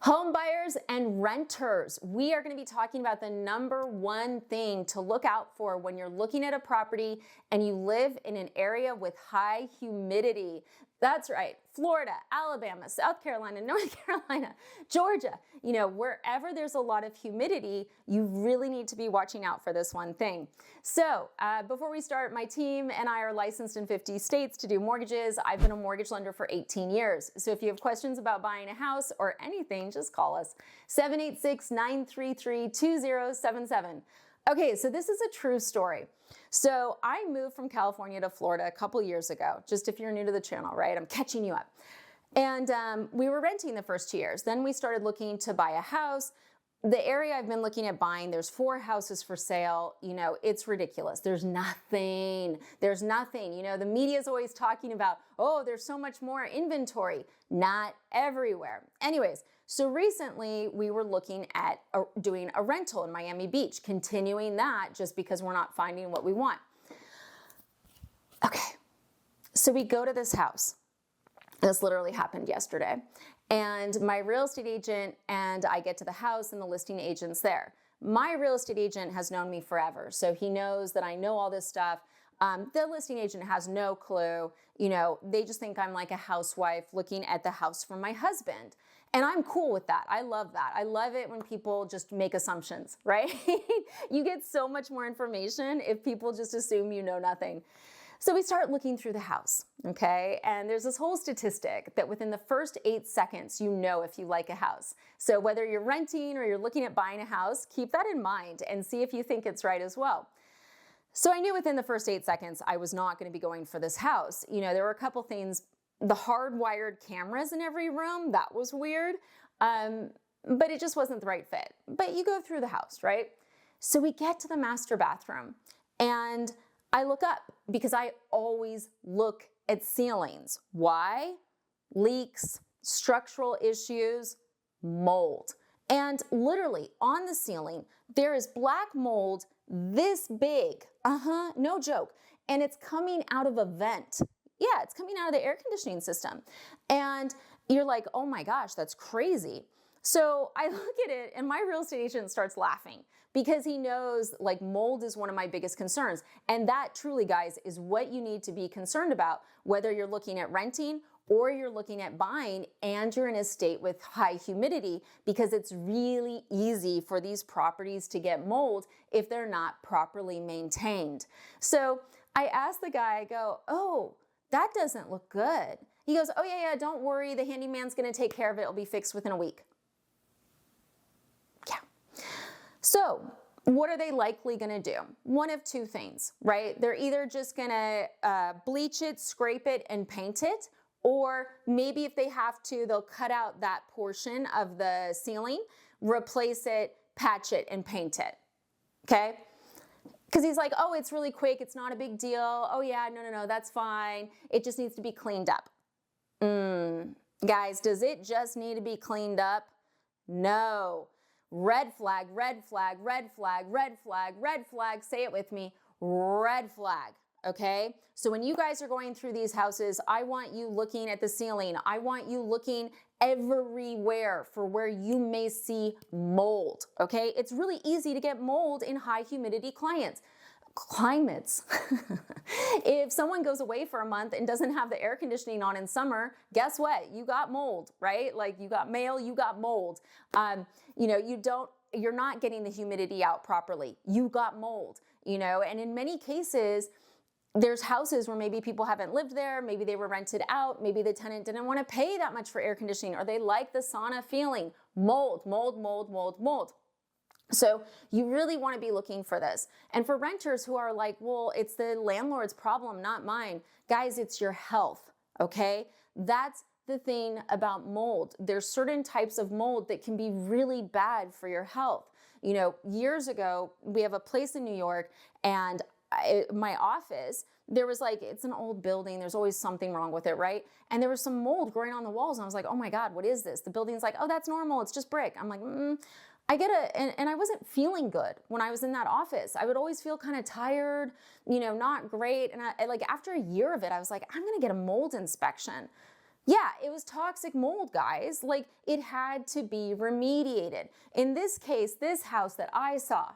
Home buyers and renters, we are going to be talking about the number one thing to look out for when you're looking at a property and you live in an area with high humidity. That's right, Florida, Alabama, South Carolina, North Carolina, Georgia, wherever there's a lot of humidity, you really need to be watching out for this one thing. So before we start, my team and I are licensed in 50 states to do mortgages. I've been a mortgage lender for 18 years. So if you have questions about buying a house or anything, just call us, 786-933-2077. Okay, so this is a true story. So I moved from California to Florida a couple years ago, just if you're new to the channel, right? I'm catching you up. And we were renting the first 2 years. Then we started looking to buy a house. The area I've been looking at buying, there's 4 houses for sale. It's ridiculous. There's nothing. The media is always talking about, oh, there's so much more inventory. Not everywhere. Anyways, so recently we were looking at doing a rental in Miami Beach, continuing that just because we're not finding what we want. Okay, so we go to this house. This literally happened yesterday. And my real estate agent and I get to the house and the listing agent's there. My real estate agent has known me forever, so he knows that I know all this stuff. The listing agent has no clue. They just think I'm like a housewife looking at the house for my husband. And I'm cool with that. I love that. I love it when people just make assumptions, right? You get so much more information if people just assume you know nothing. So we start looking through the house, okay? And there's this whole statistic that within the first 8 seconds, you know if you like a house. So whether you're renting or you're looking at buying a house, keep that in mind and see if you think it's right as well. So I knew within the first 8 seconds, I was not going to be going for this house. There were a couple things. The hardwired cameras in every room, that was weird, but it just wasn't the right fit. But you go through the house, right? So we get to the master bathroom and I look up because I always look at ceilings. Why? Leaks, structural issues, mold. And literally on the ceiling, there is black mold this big, no joke, and it's coming out of a vent. Yeah, it's coming out of the air conditioning system. And you're like, oh my gosh, that's crazy. So I look at it and my real estate agent starts laughing because he knows like mold is one of my biggest concerns. And that truly, guys, is what you need to be concerned about, whether you're looking at renting or you're looking at buying and you're in a state with high humidity, because it's really easy for these properties to get mold if they're not properly maintained. So I asked the guy, I go, oh, that doesn't look good. He goes, oh yeah, don't worry. The handyman's gonna take care of it. It'll be fixed within a week. Yeah. So what are they likely gonna do? One of two things, right? They're either just gonna bleach it, scrape it, and paint it, or maybe if they have to, they'll cut out that portion of the ceiling, replace it, patch it, and paint it, okay? Because he's like, oh, it's really quick, it's not a big deal. Oh yeah, no, that's fine. It just needs to be cleaned up. Guys, does it just need to be cleaned up? No. Red flag, red flag, red flag, red flag, red flag. Say it with me, red flag. Okay, so when you guys are going through these houses, I want you looking at the ceiling. I want you looking everywhere for where you may see mold, okay? It's really easy to get mold in high humidity climates. If someone goes away for a month and doesn't have the air conditioning on in summer, guess what? You got mold, right? Like you got mail, you got mold. You're not getting the humidity out properly. You got mold, and in many cases, there's houses where maybe people haven't lived there, maybe they were rented out, maybe the tenant didn't want to pay that much for air conditioning, or they like the sauna feeling. Mold. So you really want to be looking for this. And for renters who are like, well, it's the landlord's problem, not mine. Guys, it's your health, okay? That's the thing about mold. There's certain types of mold that can be really bad for your health. Years ago, we have a place in New York, and my office, there was it's an old building. There's always something wrong with it, right? And there was some mold growing on the walls. And I was like, oh my God, what is this? The building's like, oh, that's normal. It's just brick. I'm like, and I wasn't feeling good when I was in that office. I would always feel kind of tired, not great. And after a year of it, I was like, I'm going to get a mold inspection. Yeah, it was toxic mold, guys. Like, it had to be remediated. In this case, this house that I saw,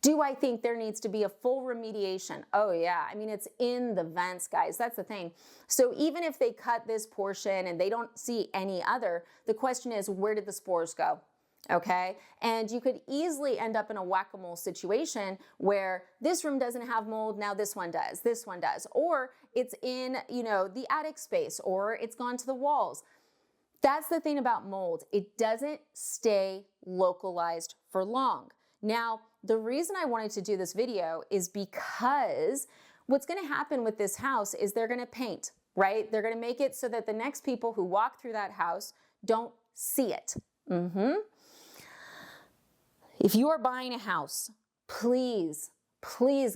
do I think there needs to be a full remediation? Oh yeah, I mean, it's in the vents, guys. That's the thing. So even if they cut this portion and they don't see any other, the question is, where did the spores go? Okay, and you could easily end up in a whack-a-mole situation where this room doesn't have mold, now this one does, or it's in, the attic space, or it's gone to the walls. That's the thing about mold. It doesn't stay localized for long. Now, the reason I wanted to do this video is because what's going to happen with this house is they're going to paint, right? They're going to make it so that the next people who walk through that house don't see it. If you are buying a house, please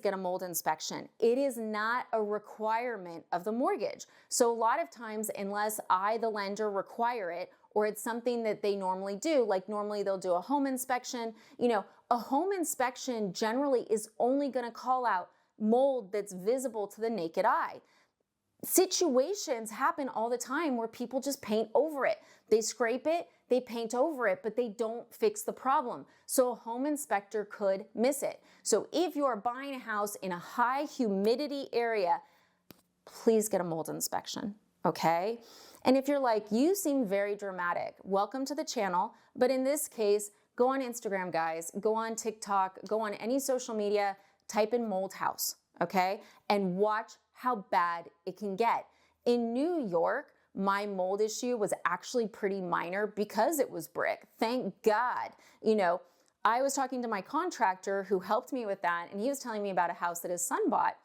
get a mold inspection. It is not a requirement of the mortgage. So a lot of times, unless I, the lender, require it, or it's something that they normally do, like normally they'll do a home inspection, a home inspection generally is only going to call out mold that's visible to the naked eye. Situations happen all the time where people just paint over it. They scrape it, they paint over it, but they don't fix the problem. So a home inspector could miss it. So if you are buying a house in a high humidity area, please get a mold inspection, okay? And if you're like, you seem very dramatic, welcome to the channel. But in this case, go on Instagram, guys, go on TikTok, go on any social media, type in mold house, okay? And watch how bad it can get. In New York, my mold issue was actually pretty minor because it was brick. Thank God. I was talking to my contractor who helped me with that, and he was telling me about a house that his son bought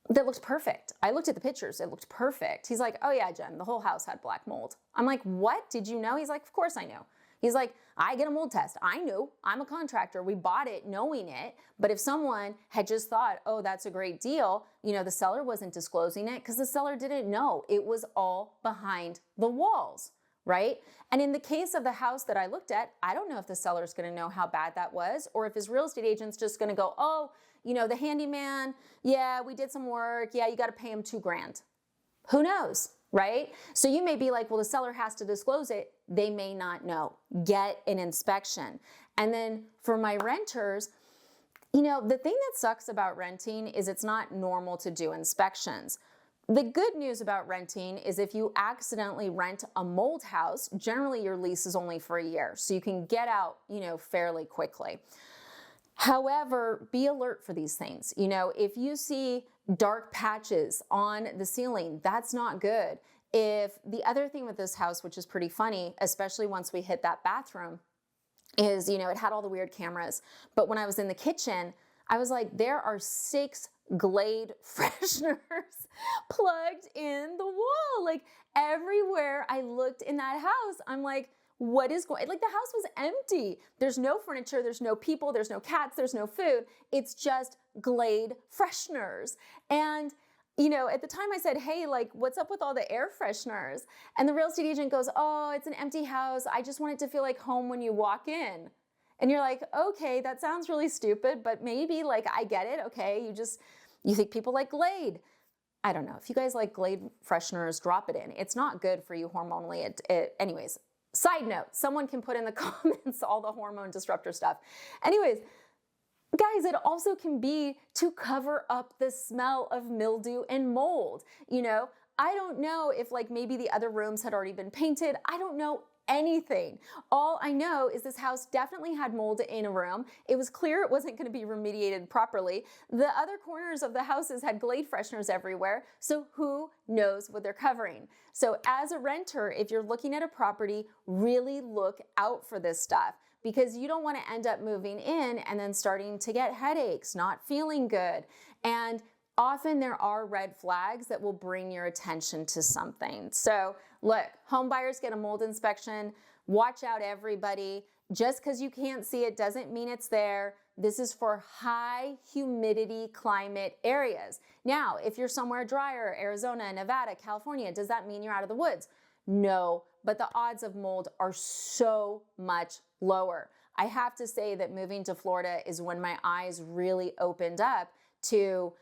that looked perfect. I looked at the pictures, it looked perfect. He's like, oh yeah, Jen, the whole house had black mold. I'm like, what? Did you know? He's like, of course I knew. He's like, I get a mold test. I knew. I'm a contractor. We bought it knowing it. But if someone had just thought, oh, that's a great deal, the seller wasn't disclosing it because the seller didn't know. It was all behind the walls, right? And in the case of the house that I looked at, I don't know if the seller's going to know how bad that was, or if his real estate agent's just going to go, oh, the handyman, yeah, we did some work. Yeah, you got to pay him $2,000. Who knows? Right? So you may be like, well, the seller has to disclose it. They may not know. Get an inspection. And then for my renters, the thing that sucks about renting is it's not normal to do inspections. The good news about renting is if you accidentally rent a mold house, generally your lease is only for a year. So you can get out, fairly quickly. However, be alert for these things. If you see dark patches on the ceiling, that's not good. If the other thing with this house, which is pretty funny, especially once we hit that bathroom, is, it had all the weird cameras. But when I was in the kitchen, I was like, there are 6 Glade fresheners plugged in the wall. Like everywhere I looked in that house, I'm like, what is going, like the house was empty. There's no furniture, there's no people, there's no cats, there's no food. It's just Glade fresheners. And, at the time I said, hey, like, what's up with all the air fresheners? And the real estate agent goes, oh, it's an empty house. I just want it to feel like home when you walk in. And you're like, okay, that sounds really stupid, but maybe like, I get it. Okay. You think people like Glade. I don't know. If you guys like Glade fresheners, drop it in. It's not good for you hormonally. Anyways. Side note, someone can put in the comments all the hormone disruptor stuff. Anyways, guys, it also can be to cover up the smell of mildew and mold. I don't know if like maybe the other rooms had already been painted. I don't know anything. All I know is this house definitely had mold in a room. It was clear it wasn't going to be remediated properly. The other corners of the houses had Glade fresheners everywhere. So who knows what they're covering? So as a renter, if you're looking at a property, really look out for this stuff, because you don't want to end up moving in and then starting to get headaches, not feeling good. And often there are red flags that will bring your attention to something. So look, home buyers get a mold inspection. Watch out, everybody. Just because you can't see it doesn't mean it's there. This is for high humidity climate areas. Now, if you're somewhere drier, Arizona, Nevada, California, does that mean you're out of the woods? No, but the odds of mold are so much lower. I have to say that moving to Florida is when my eyes really opened up to,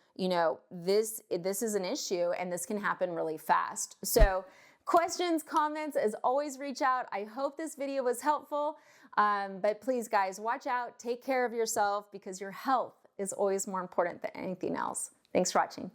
this is an issue and this can happen really fast. So Questions, comments, as always, reach out. I hope this video was helpful. But please, guys, watch out, take care of yourself, because your health is always more important than anything else. Thanks for watching.